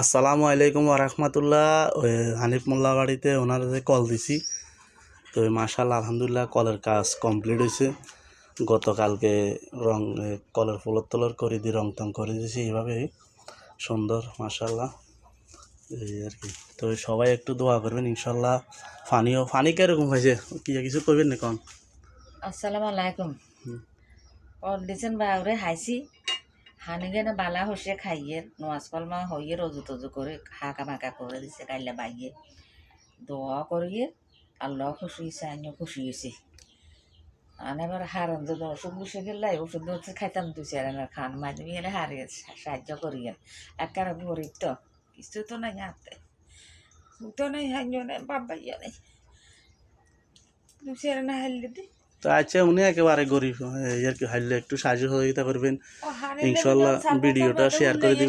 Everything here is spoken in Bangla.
আসসালামু আলাইকুম ওরহমতুল্লাহ। হানিফ মোল্লা বাড়িতে ওনারা যে কল দিছি, তো মাশাআল্লাহ আলহামদুলিল্লাহ কলের কাজ কমপ্লিট হয়েছে। গতকালকে রং কলের ফ্লোর টলর করে দিয়ে রং টং করে দিয়েছি, এইভাবেই সুন্দর মাশাআল্লাহ এই আর কি। তো সবাই একটু দোয়া করবেন ইনশাল্লাহ। ফানি কীরকম হয়েছে, কি কিছু করবেন না কন? আসসালামু আলাইকুম। কল দিছেন বাউরে হাইছি হানি গেনে বালা হসে খাইয়ে নোয়াজ কলমা হইয়ে রজু তজু করে হাঁকা মাকা করে দিছে কাইলে বাইয়ে দোয়া করিয়ে আল্লাহ খুশি হয়েছে, আমিও খুশি হয়েছি। এবার হারান যদি ওষুধ বসে গেলে ওষুধ হচ্ছে খাইতাম দু চার আনার খান মাঝে গেলে হারিয়ে সাহায্য করিয়ে একার গরিব তো কিছু তো নাই হাতে তো নেই হাইও নেই বাবাইয়া নেই দু চার আনা হারলে দি তো আচ্ছা, উনি একেবারে গরিব, এই আর কি, হারলে একটু সাহায্য সহযোগিতা করবেন ইনশাল্লাহ। ভিডিওটা শেয়ার করে দিবেন।